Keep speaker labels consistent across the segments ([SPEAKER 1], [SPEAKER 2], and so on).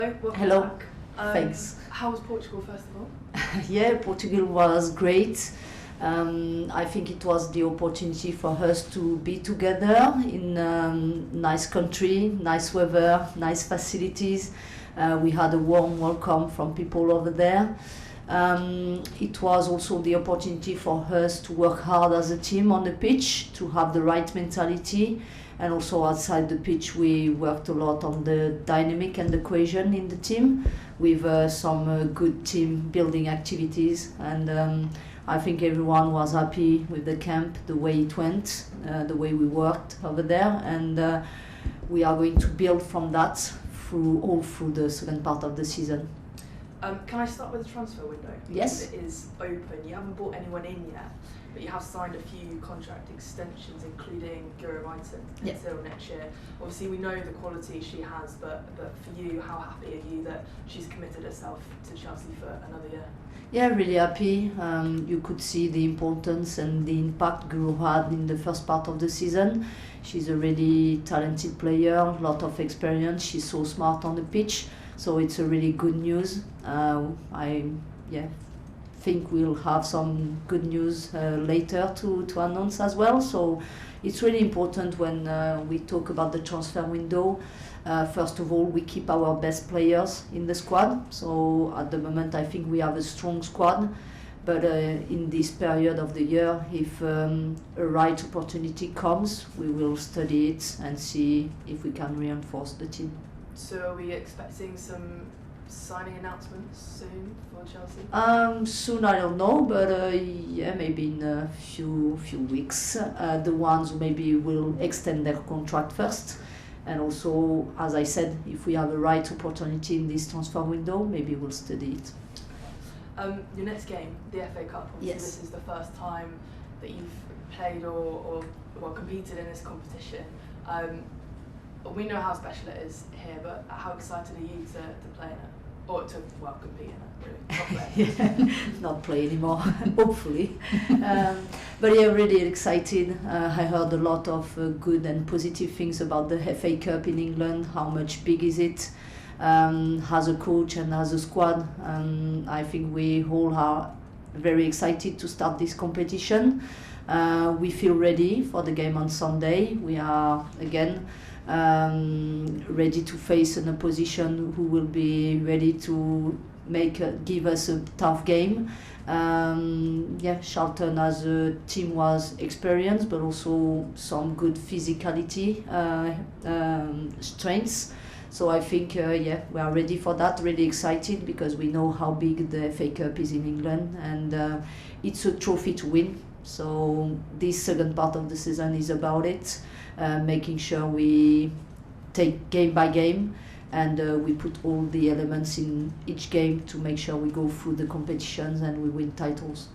[SPEAKER 1] Hello.
[SPEAKER 2] Back.
[SPEAKER 1] Thanks.
[SPEAKER 2] How was Portugal, first of all?
[SPEAKER 1] Yeah, Portugal was great. I think it was the opportunity for us to be together in nice country, nice weather, nice facilities. We had a warm welcome from people over there. It was also the opportunity for us to work hard as a team on the pitch, to have the right mentality. And also outside the pitch, we worked a lot on the dynamic and the cohesion in the team with some good team building activities. And I think everyone was happy with the camp, the way it went, the way we worked over there. And we are going to build from that through the second part of the season.
[SPEAKER 2] Can I start with the transfer window?
[SPEAKER 1] Yes.
[SPEAKER 2] Because it is open. You haven't brought anyone in yet, but you have signed a few contract extensions, including Guro Reiten until next year. Obviously, we know the quality she has, but for you, how happy are you that she's committed herself to Chelsea for another year?
[SPEAKER 1] Yeah, really happy. You could see the importance and the impact Guro had in the first part of the season. She's a really talented player, a lot of experience. She's so smart on the pitch, so it's a really good news. I think we'll have some good news later to announce as well. So it's really important when we talk about the transfer window. First of all, we keep our best players in the squad. So at the moment, I think we have a strong squad. But in this period of the year, if a right opportunity comes, we will study it and see if we can reinforce the team.
[SPEAKER 2] So are we expecting some signing announcements soon for Chelsea?
[SPEAKER 1] Soon, I don't know, but maybe in a few weeks. The ones who maybe will extend their contract first. And also, as I said, if we have a right opportunity in this transfer window, maybe we'll study it.
[SPEAKER 2] Your next game, the FA Cup, obviously
[SPEAKER 1] Yes.
[SPEAKER 2] This is the first time that you've played or competed in this competition. We know how special it is here, but how excited are you to play in it? Or to, compete in it, really, not play.
[SPEAKER 1] Not play anymore, hopefully. But yeah, really excited. I heard a lot of good and positive things about the FA Cup in England, how much big is it, as a coach and as a squad. I think we all are very excited to start this competition. We feel ready for the game on Sunday. We are, again, ready to face an opposition who will be ready to give us a tough game. Charlton as a team was experienced, but also some good physicality, strengths. So I think we are ready for that, really excited, because we know how big the FA Cup is in England, and it's a trophy to win. So this second part of the season is about it, making sure we take game by game, and we put all the elements in each game to make sure we go through the competitions and we win titles.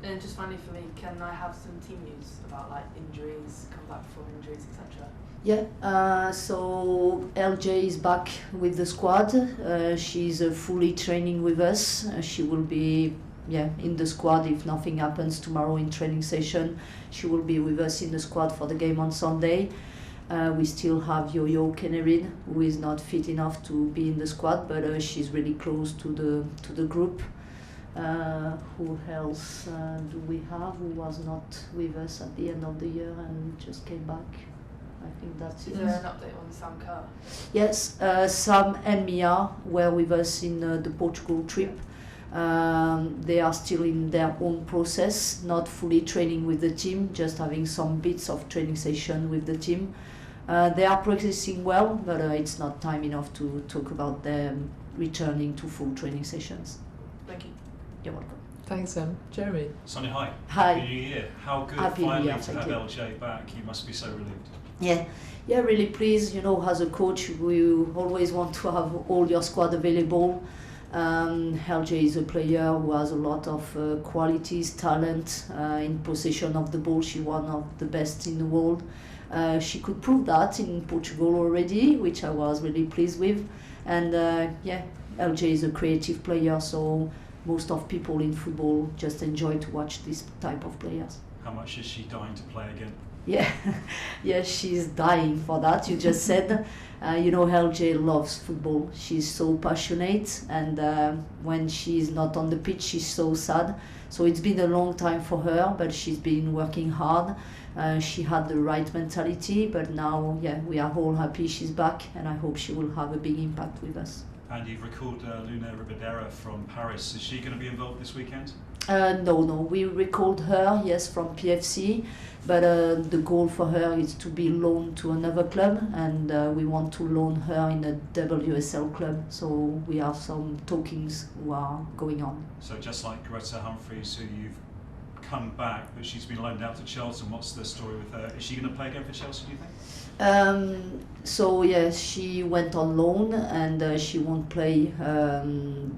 [SPEAKER 2] And just finally for me, can I have some team news about injuries, come back from injuries, etc.?
[SPEAKER 1] Yeah, so LJ is back with the squad. She's fully training with us. She will be in the squad if nothing happens tomorrow in training session. She will be with us in the squad for the game on Sunday. We still have Yo-Yo Kennerin, who is not fit enough to be in the squad, but she's really close to the group. Who else do we have who was not with us at the end of the year and just came back? I think that's it.
[SPEAKER 2] Is there an update on Sam Kerr?
[SPEAKER 1] Yes, Sam and Mia were with us in the Portugal trip. They are still in their own process, not fully training with the team, just having some bits of training session with the team. They are progressing well, but it's not time enough to talk about them returning to full training sessions.
[SPEAKER 2] Thank you.
[SPEAKER 1] You're welcome.
[SPEAKER 3] Thanks, Sam. Jeremy.
[SPEAKER 4] Sonia, hi.
[SPEAKER 1] Hi.
[SPEAKER 4] Happy New Year. How good
[SPEAKER 1] Happy New
[SPEAKER 4] finally
[SPEAKER 1] Year,
[SPEAKER 4] to
[SPEAKER 1] thank
[SPEAKER 4] have
[SPEAKER 1] you.
[SPEAKER 4] LJ back. You must be so relieved.
[SPEAKER 1] Yeah, really pleased. As a coach, you always want to have all your squad available. LJ is a player who has a lot of qualities, talent, in possession of the ball. She's one of the best in the world. She could prove that in Portugal already, which I was really pleased with. And LJ is a creative player, so most of people in football just enjoy to watch this type of players.
[SPEAKER 4] How much is she dying to play again?
[SPEAKER 1] Yeah, yeah, she's dying for that. You just said, you know, LJ loves football. She's so passionate, and when she's not on the pitch, she's so sad. So it's been a long time for her, but she's been working hard. She had the right mentality, but now, yeah, we are all happy she's back, and I hope she will have a big impact with us.
[SPEAKER 4] And you've recalled Luna Ribadera from Paris. Is she going to be involved this weekend?
[SPEAKER 1] No, we recalled her, yes, from PFC, but the goal for her is to be loaned to another club, and we want to loan her in a WSL club, so we have some talkings who are going on.
[SPEAKER 4] So just like Greta Humphreys, who you've come back, but she's been loaned out to Charlton. What's the story with her? Is she going to play again for Chelsea, do you think?
[SPEAKER 1] So yes, she went on loan, and she won't play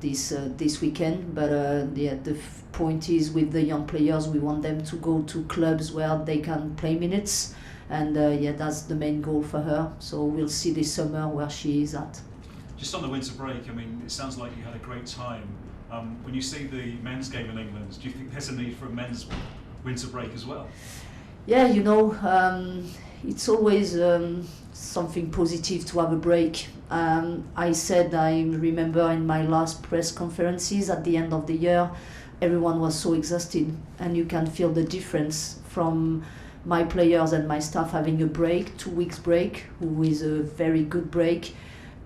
[SPEAKER 1] this weekend. But yeah, the point is with the young players, we want them to go to clubs where they can play minutes, and yeah, that's the main goal for her. So we'll see this summer where she is at.
[SPEAKER 4] Just on the winter break, I mean, it sounds like you had a great time. When you see the men's game in England, do you think there's a need for a men's winter break as well?
[SPEAKER 1] Yeah, you know, it's always something positive to have a break. I said, I remember in my last press conferences at the end of the year, everyone was so exhausted, and you can feel the difference from my players and my staff having a break, 2 weeks break, who is a very good break.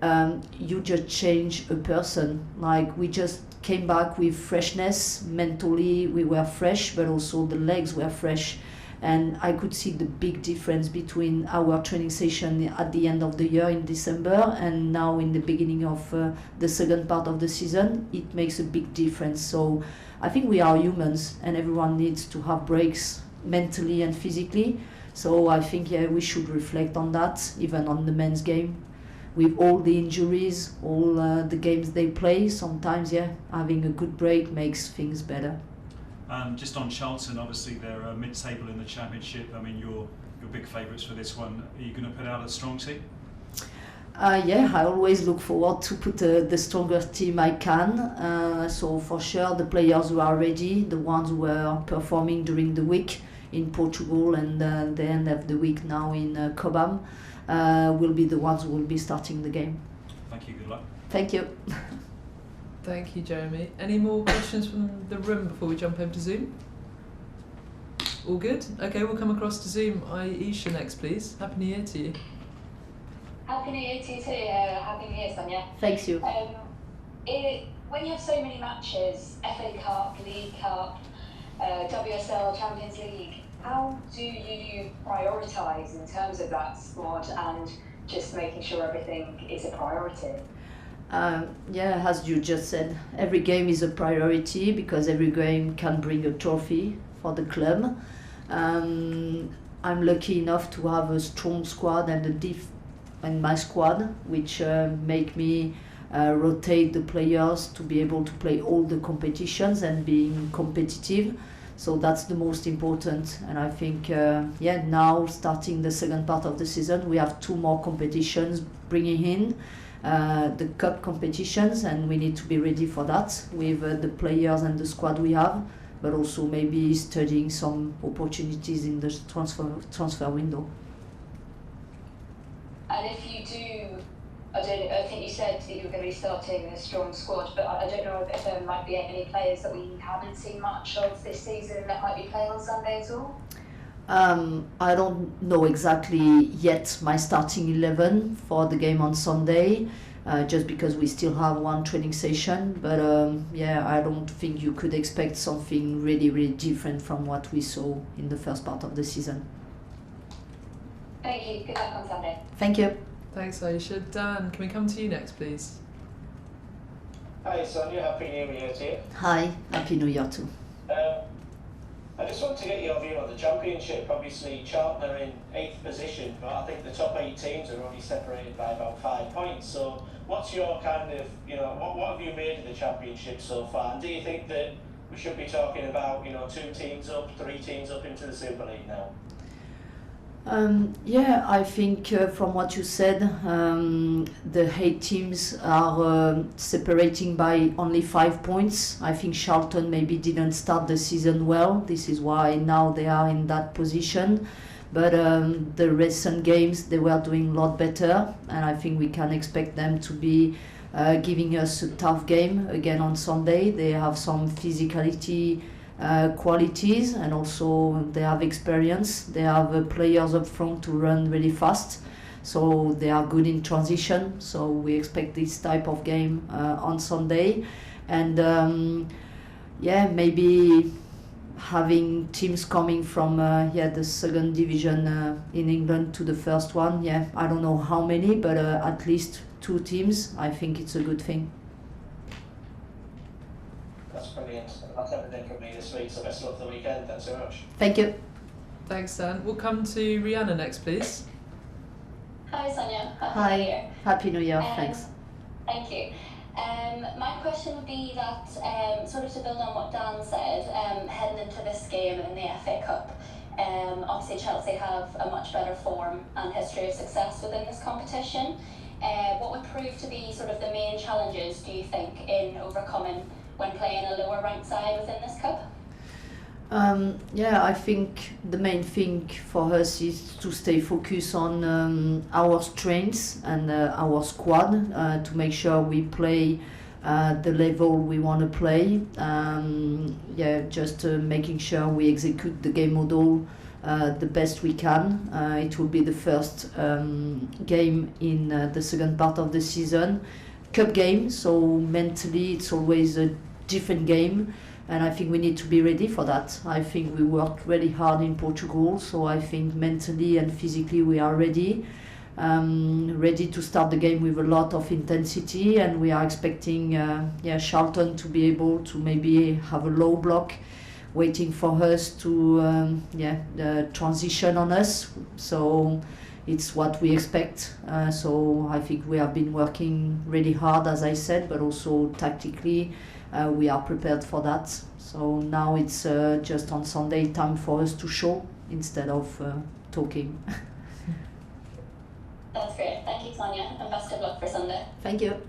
[SPEAKER 1] You just change a person. Like, we just came back with freshness. Mentally we were fresh, but also the legs were fresh, and I could see the big difference between our training session at the end of the year in December and now in the beginning of the second part of the season. It makes a big difference. So I think we are humans, and everyone needs to have breaks mentally and physically. So I think, yeah, we should reflect on that, even on the men's game. With all the injuries, all the games they play, sometimes, yeah, having a good break makes things better.
[SPEAKER 4] Just on Charlton, obviously they're mid-table in the Championship. I mean, you're big favourites for this one. Are you going to put out a strong team?
[SPEAKER 1] Yeah, I always look forward to put the strongest team I can. So for sure, the players who are ready, the ones who are performing during the week in Portugal and the end of the week now in Cobham, will be the ones who will be starting the game.
[SPEAKER 4] Thank you, good luck.
[SPEAKER 1] Thank you.
[SPEAKER 3] Thank you, Jeremy. Any more questions from the room before we jump over to Zoom? All good? Okay, we'll come across to Zoom. Aisha next, please. Happy New Year to you.
[SPEAKER 5] Happy New Year to you too. Happy New Year, Sonia.
[SPEAKER 1] Thanks you.
[SPEAKER 5] When you have so many matches, FA Cup, League Cup, WSL, Champions League, how do you prioritise in terms of that squad and just making sure everything is a priority?
[SPEAKER 1] Yeah, as you just said, every game is a priority because every game can bring a trophy for the club. I'm lucky enough to have a strong squad and in my squad, which make me rotate the players to be able to play all the competitions and being competitive. So that's the most important, and I think yeah, now starting the second part of the season, we have 2 more competitions bringing in the cup competitions, and we need to be ready for that with the players and the squad we have, but also maybe studying some opportunities in the transfer window.
[SPEAKER 5] And if you do, I think you said that you were going to be starting a strong squad, but I don't know if there might be any players that we haven't seen much of this season that might be playing on Sunday at all?
[SPEAKER 1] I don't know exactly yet my starting 11 for the game on Sunday, just because we still have 1 training session, but yeah, I don't think you could expect something really different from what we saw in the first part of the season.
[SPEAKER 5] Thank you. Good luck on Sunday.
[SPEAKER 1] Thank you.
[SPEAKER 3] Thanks, Aisha. Dan, can we come to you next, please?
[SPEAKER 6] Hi Sonia, Happy New Year to you.
[SPEAKER 1] Hi, Happy New Year too.
[SPEAKER 6] I just want to get your view on the Championship. Obviously Charlton are in 8th position, but I think the top 8 teams are only separated by about 5 points. So what's your kind of, what have you made of the Championship so far? And do you think that we should be talking about, 2 teams up, 3 teams up into the Super League now?
[SPEAKER 1] Yeah, I think from what you said, the 8 teams are separating by only 5 points. I think Charlton maybe didn't start the season well. This is why now they are in that position. but the recent games they were doing a lot better, and I think we can expect them to be giving us a tough game again on Sunday. They have some physicality qualities, and also they have experience. They have players up front to run really fast, so they are good in transition. So we expect this type of game on Sunday, and maybe having teams coming from the second division in England to the first one. I don't know how many, but at least 2 teams. I think it's a good thing.
[SPEAKER 6] That's brilliant. That's everything from me this week, so best of luck for the weekend. Thanks so much.
[SPEAKER 1] Thank you.
[SPEAKER 3] Thanks, Dan. We'll come to Rihanna next, please.
[SPEAKER 5] Hi, Sonia.
[SPEAKER 1] Hi.
[SPEAKER 5] New Year.
[SPEAKER 1] Happy New Year. Thanks.
[SPEAKER 5] Thank you. My question would be that, sort of to build on what Dan said, heading into this game in the FA Cup, obviously Chelsea have a much better form and history of success within this competition. What would prove to be sort of the main challenges, do you think, in overcoming when playing a lower ranked side within this cup?
[SPEAKER 1] I think the main thing for us is to stay focused on our strengths and our squad to make sure we play the level we want to play. Just making sure we execute the game model the best we can. It will be the first game in the second part of the season, cup game, so mentally it's always a different game, and I think we need to be ready for that. I think we worked really hard in Portugal, so I think mentally and physically we are ready. Ready to start the game with a lot of intensity, and we are expecting Charlton to be able to maybe have a low block waiting for us to transition on us. So it's what we expect. So I think we have been working really hard, as I said, but also tactically we are prepared for that. So now it's just on Sunday time for us to show instead of talking.
[SPEAKER 5] That's great. Thank you, Sonia, and best of luck for Sunday.
[SPEAKER 1] Thank you.